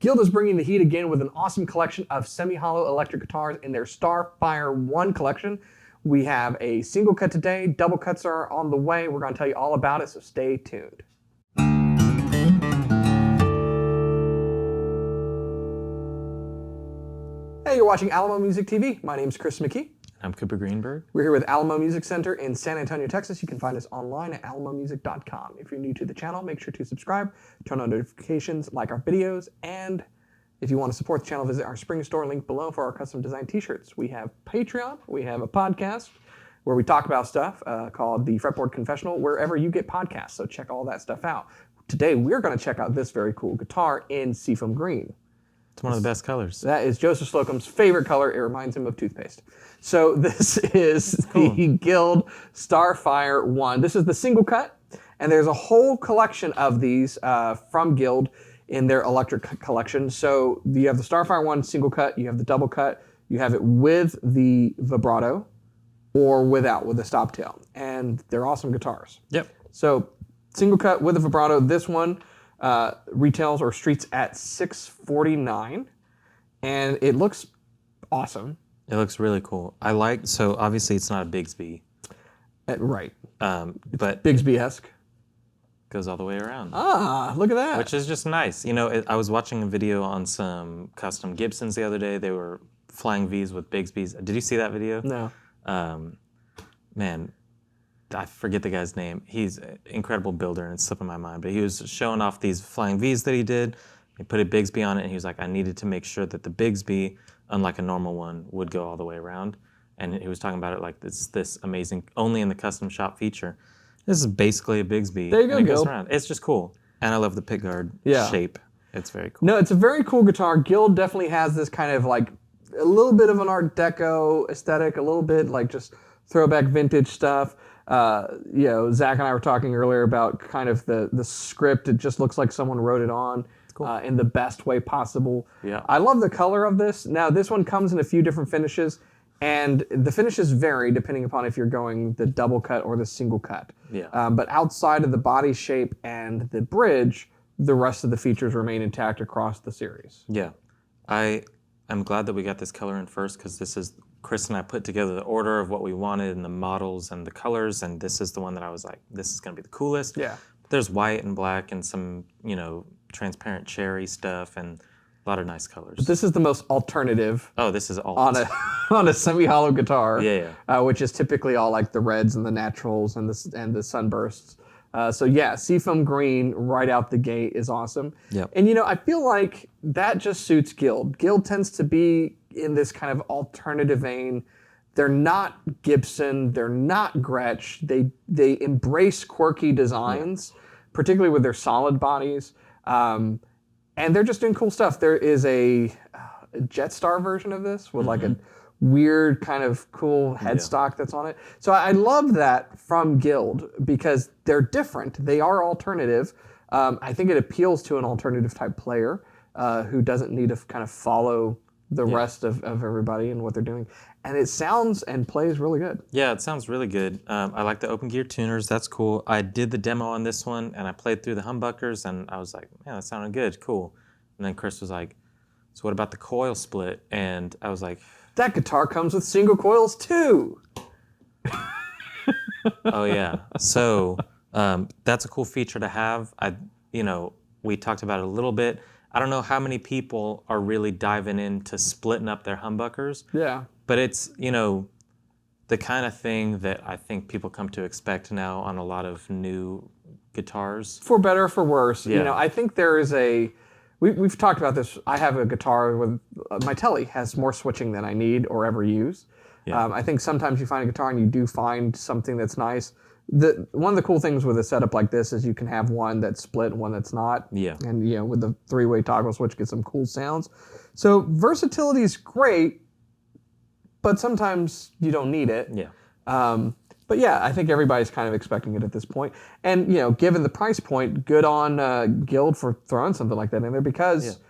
Guild is bringing the heat again with an awesome collection of semi-hollow electric guitars in their Starfire I collection. We have a single cut today. Double cuts are on the way. We're going to tell you all about it, so stay tuned. Hey, you're watching Alamo Music TV. My name's Chris McKee. I'm Cooper Greenberg. We're here with Alamo Music Center in San Antonio, Texas. You can find us online at alamomusic.com. If you're new to the channel, make sure to subscribe, turn on notifications, like our videos, and if you want to support the channel, visit our spring store link below for our custom design t-shirts. We have Patreon, we have a podcast where we talk about stuff called the Fretboard Confessional, wherever you get podcasts, so check all that stuff out. Today, we're going to check out this very cool guitar in Seafoam Green. It's one of the best colors. That is Joseph Slocum's favorite color. It reminds him of toothpaste. So this is the Guild Starfire I. This is the single cut, and there's a whole collection of these from Guild in their electric collection. So you have the Starfire I single cut, you have the double cut, you have it with the vibrato or without, with the stop tail. And they're awesome guitars. Yep. So single cut with the vibrato, this one retails or streets at $649, and it looks awesome. It looks really cool. So obviously it's not a Bigsby. Right. But Bigsby-esque. Goes all the way around. Ah, look at that. Which is just nice. You know, I was watching a video on some custom Gibsons the other day. They were flying Vs with Bigsbys. Did you see that video? No. Man, I forget the guy's name. He's an incredible builder, and it's slipping my mind. But he was showing off these flying Vs that he did. He put a Bigsby on it, and he was like, I needed to make sure that the Bigsby, unlike a normal one, would go all the way around. And he was talking about it like this amazing, only in the custom shop feature. This is basically a Bigsby. There you go, and it goes Guild. around. It's just cool. And I love the pickguard shape. It's very cool. No, it's a very cool guitar. Guild definitely has this kind of like a little bit of an Art Deco aesthetic, a little bit like just throwback vintage stuff. You know, Zach and I were talking earlier about kind of the script. It just looks like someone wrote it on in the best way possible. Yeah. I love the color of this. Now, this one comes in a few different finishes, and the finishes vary depending upon if you're going the double cut or the single cut. Yeah. But outside of the body shape and the bridge, the rest of the features remain intact across the series. Yeah. I'm glad that we got this color in first, because this is, Chris and I put together the order of what we wanted and the models and the colors, and this is the one that I was like, this is going to be the coolest. Yeah. There's white and black and some, you know, transparent cherry stuff and a lot of nice colors. But this is the most alternative. Oh, this is all on a semi-hollow guitar. Yeah. Which is typically all like the reds and the naturals and the sunbursts. So yeah, Seafoam Green right out the gate is awesome. Yep. And you know, I feel like that just suits Guild. Guild tends to be in this kind of alternative vein. They're not Gibson, they're not Gretsch. They embrace quirky designs, particularly with their solid bodies. And they're just doing cool stuff. There is a Jetstar version of this with like a weird kind of cool headstock that's on it. So I love that from Guild because they're different. They are alternative. I think it appeals to an alternative type player who doesn't need to kind of follow the rest of everybody and what they're doing. And it sounds and plays really good. Yeah, it sounds really good. I like the open gear tuners. That's cool. I did the demo on this one, and I played through the humbuckers, and I was like, man, that sounded good. Cool. And then Chris was like, so what about the coil split? And I was like, that guitar comes with single coils too. oh yeah. So that's a cool feature to have. We talked about it a little bit. I don't know how many people are really diving into splitting up their humbuckers. Yeah. But it's, the kind of thing that I think people come to expect now on a lot of new guitars. For better or for worse. Yeah. I think there is we've talked about this. I have a guitar with, my Telly has more switching than I need or ever use. Yeah. I think sometimes you find a guitar and you do find something that's nice. One of the cool things with a setup like this is you can have one that's split and one that's not. Yeah. And with the three-way toggle switch, get some cool sounds. So versatility is great, but sometimes you don't need it. Yeah. But yeah, I think everybody's kind of expecting it at this point. And given the price point, good on Guild for throwing something like that in there because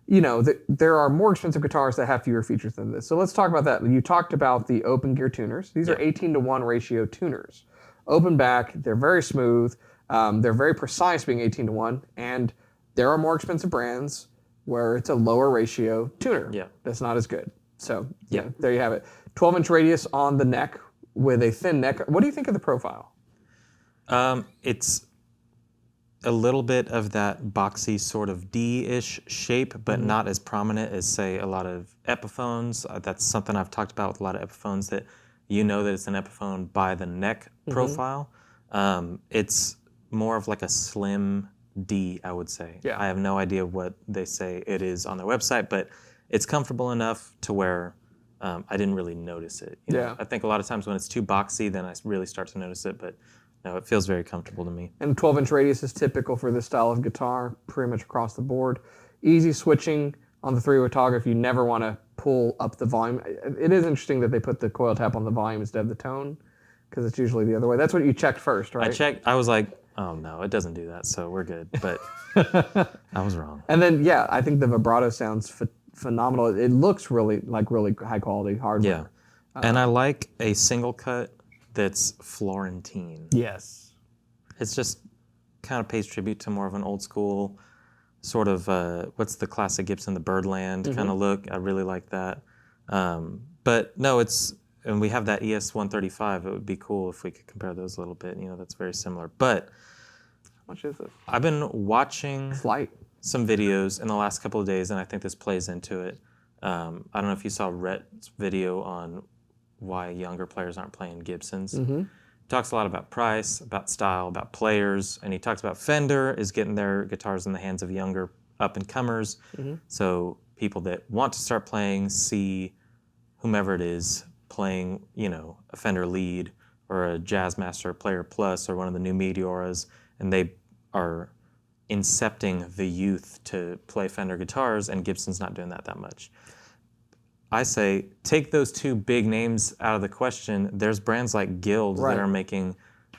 there are more expensive guitars that have fewer features than this. So let's talk about that. You talked about the open gear tuners. These are 18-to-1 ratio tuners. Open back, they're very smooth, they're very precise being 18-to-1, and there are more expensive brands where it's a lower ratio tuner. Yeah. That's not as good. So yeah, there you have it. 12-inch radius on the neck with a thin neck. What do you think of the profile? It's a little bit of that boxy sort of D-ish shape, but not as prominent as, say, a lot of Epiphones. That's something I've talked about with a lot of Epiphones, that you know that it's an Epiphone by the neck profile. It's more of like a slim D, I would say. Yeah. I have no idea what they say it is on their website, but it's comfortable enough to where I didn't really notice it. You know? I think a lot of times when it's too boxy, then I really start to notice it, but no, it feels very comfortable to me. And 12-inch radius is typical for this style of guitar, pretty much across the board. Easy switching on the 3-way toggle if you never want to pull up the volume. It is interesting that they put the coil tap on the volume instead of the tone, because it's usually the other way. That's what you checked first, right? I checked. I was like, oh no, it doesn't do that, so we're good. But I was wrong. And then, yeah, I think the vibrato sounds phenomenal. It looks really high quality hardware. Yeah, and I like a single cut that's Florentine. Yes. It's just kind of pays tribute to more of an old school sort of, what's the classic Gibson, the Birdland kind of look. I really like that. But no, and we have that ES-135. It would be cool if we could compare those a little bit. You know, that's very similar. But how much is it? I've been watching some videos in the last couple of days, and I think this plays into it. I don't know if you saw Rhett's video on why younger players aren't playing Gibsons. He talks a lot about price, about style, about players, and he talks about Fender is getting their guitars in the hands of younger up-and-comers. So people that want to start playing see whomever it is playing, you know, a Fender Lead or a Jazzmaster Player Plus or one of the new Meteoras, and they are incepting the youth to play Fender guitars, and Gibson's not doing that much. I say, take those two big names out of the question. There's brands like Guild that are making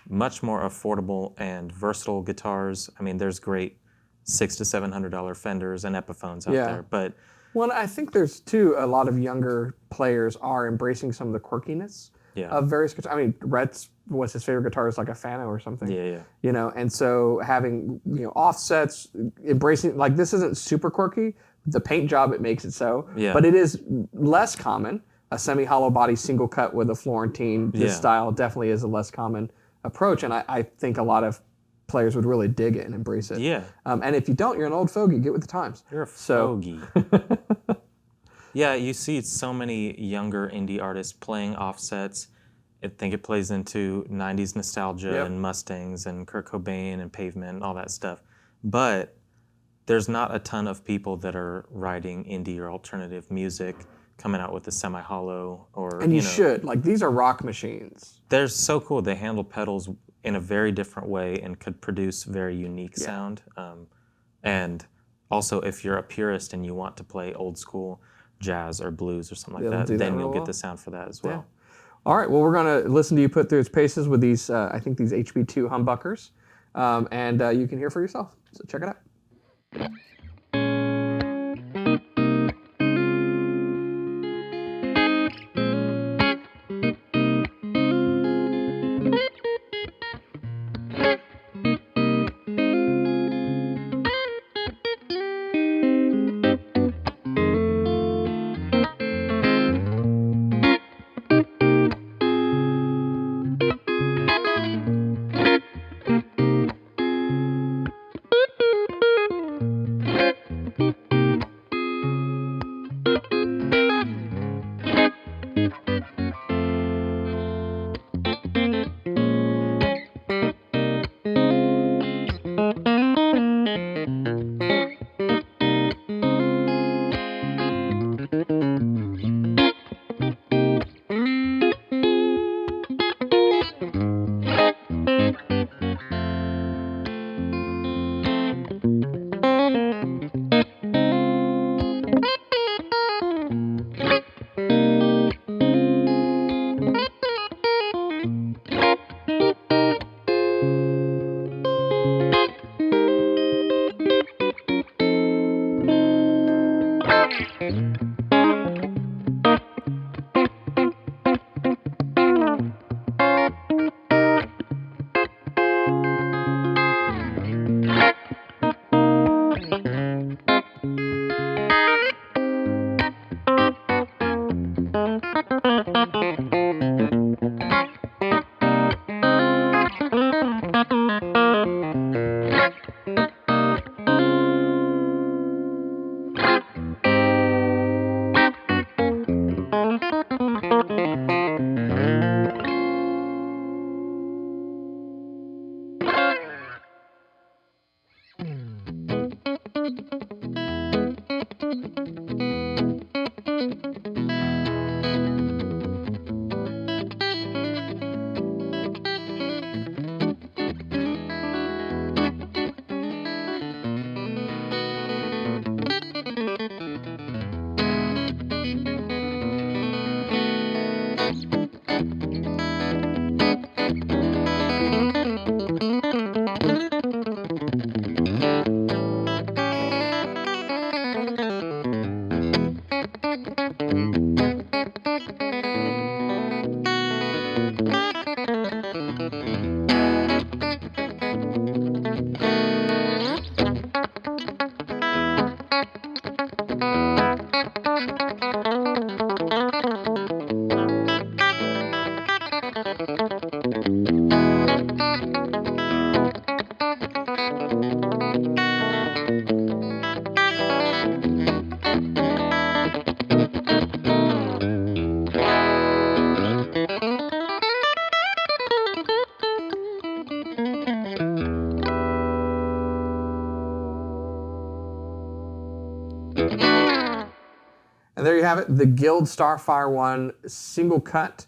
much more affordable and versatile guitars. I mean, there's great $600 to $700 Fenders and Epiphones out there. But well, I think there's too a lot of younger players are embracing some of the quirkiness of various guitars. I mean, Rhett's what's his favorite guitar is like a Fano or something. You know, and so having offsets, embracing like this isn't super quirky. The paint job, it makes it so. But it is less common. A semi-hollow body single cut with a Florentine, this style definitely is a less common approach. And I think a lot of players would really dig it and embrace it. And if you don't, you're an old fogey. Get with the times. You're a fogey. Yeah, you see so many younger indie artists playing offsets. I think it plays into 90s nostalgia and Mustangs and Kurt Cobain and Pavement and all that stuff. But there's not a ton of people that are writing indie or alternative music coming out with a semi-hollow or, and you should. Like, these are rock machines. They're so cool. They handle pedals in a very different way and could produce very unique sound. And also, if you're a purist and you want to play old school jazz or blues or something like that, then you'll get the sound for that as well. All right, well, we're going to listen to you put through its paces with these, I think these HB2 humbuckers. And you can hear for yourself. So check it out. And there you have it, the Guild Starfire I single cut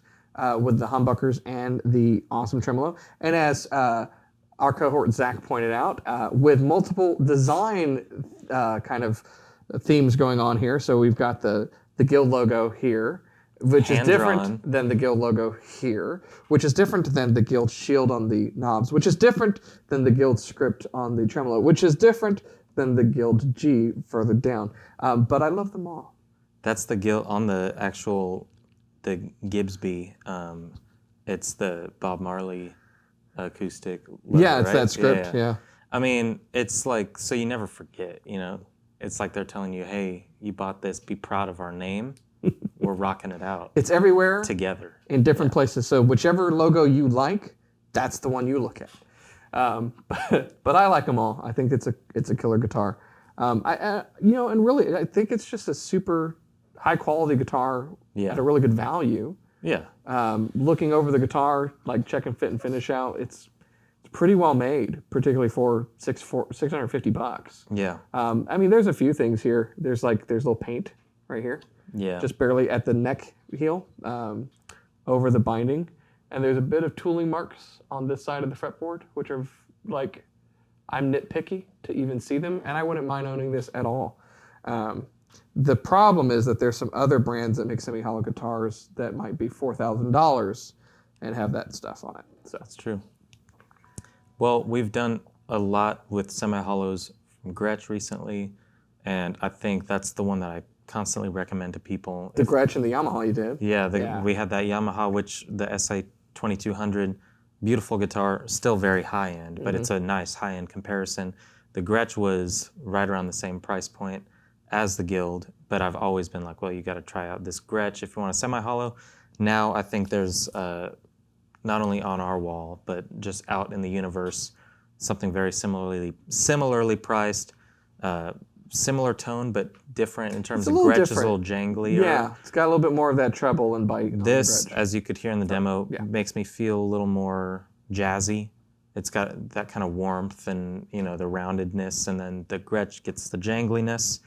with the humbuckers and the awesome tremolo. And as our cohort Zach pointed out, with multiple design kind of themes going on here. So we've got the Guild logo here, which is different than the Guild logo here, which is different than the Guild shield on the knobs, which is different than the Guild script on the tremolo, which is different than the Guild G further down. But I love them all. That's the Guild on the actual, the Gibbsby. It's the Bob Marley acoustic logo, yeah, it's right? that script, yeah. I mean, it's like, so you never forget, you know? It's like they're telling you, hey, you bought this, be proud of our name. We're rocking it out. It's everywhere. Together. In different places. So whichever logo you like, that's the one you look at. But I like them all. I think it's a killer guitar. And really, I think it's just a super high quality guitar at a really good value. Yeah. Looking over the guitar, like checking fit and finish out, it's pretty well made, particularly for $650. Yeah. I mean, there's a few things here. There's little paint right here. Yeah. Just barely at the neck heel, over the binding. And there's a bit of tooling marks on this side of the fretboard, which are like, I'm nitpicky to even see them, and I wouldn't mind owning this at all. The problem is that there's some other brands that make semi-hollow guitars that might be $4,000 and have that stuff on it. So that's true. Well, we've done a lot with semi-hollows from Gretsch recently, and I think that's the one that I constantly recommend to people. The Gretsch and the Yamaha you did. Yeah, we had that Yamaha, which the SI 2200, beautiful guitar, still very high-end, but it's a nice high-end comparison. The Gretsch was right around the same price point as the Guild, but I've always been like, well, you got to try out this Gretsch if you want a semi-hollow. Now I think there's not only on our wall, but just out in the universe, something very similarly priced, similar tone, but different in terms of Gretsch is a little jangly. Yeah, it's got a little bit more of that treble and bite. This, as you could hear in the demo, makes me feel a little more jazzy. It's got that kind of warmth and, you know, the roundedness, and then the Gretsch gets the jangliness,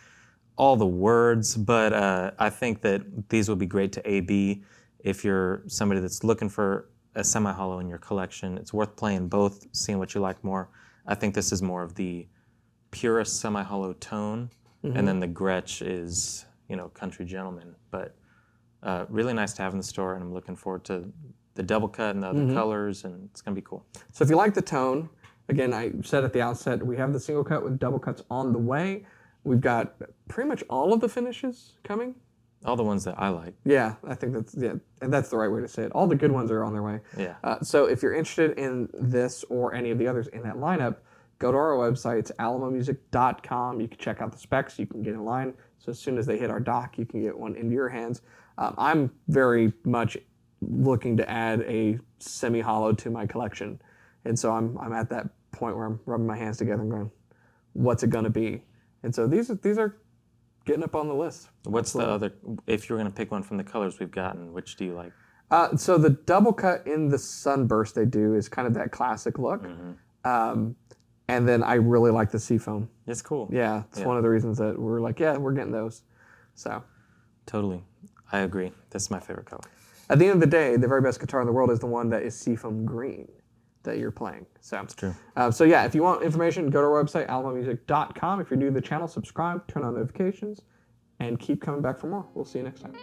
all the words, but I think that these would be great to A/B if you're somebody that's looking for a semi-hollow in your collection. It's worth playing both, seeing what you like more. I think this is more of the purest semi-hollow tone, and then the Gretsch is, you know, country gentleman. But really nice to have in the store, and I'm looking forward to the double cut and the other colors, and it's gonna be cool. So if you like the tone, again, I said at the outset, we have the single cut with double cuts on the way. We've got pretty much all of the finishes coming. All the ones that I like. Yeah, I think and that's the right way to say it. All the good ones are on their way. Yeah. So if you're interested in this or any of the others in that lineup, go to our website. It's alamomusic.com. You can check out the specs. You can get in line. So as soon as they hit our dock, you can get one into your hands. I'm very much looking to add a semi-hollow to my collection. And so I'm at that point where I'm rubbing my hands together and going, what's it going to be? And so these are getting up on the list. What's the other, if you're going to pick one from the colors we've gotten, which do you like? So the double cut in the Sunburst they do is kind of that classic look. And then I really like the Seafoam. It's cool. Yeah, it's one of the reasons that we're like, yeah, we're getting those. So Totally. I agree. That's my favorite color. at the end of the day, the very best guitar in the world is the one that is Seafoam Green that you're playing. So It's true. So yeah, if you want information, go to our website, alamomusic.com. If you're new to the channel, subscribe, turn on notifications, and keep coming back for more. We'll see you next time.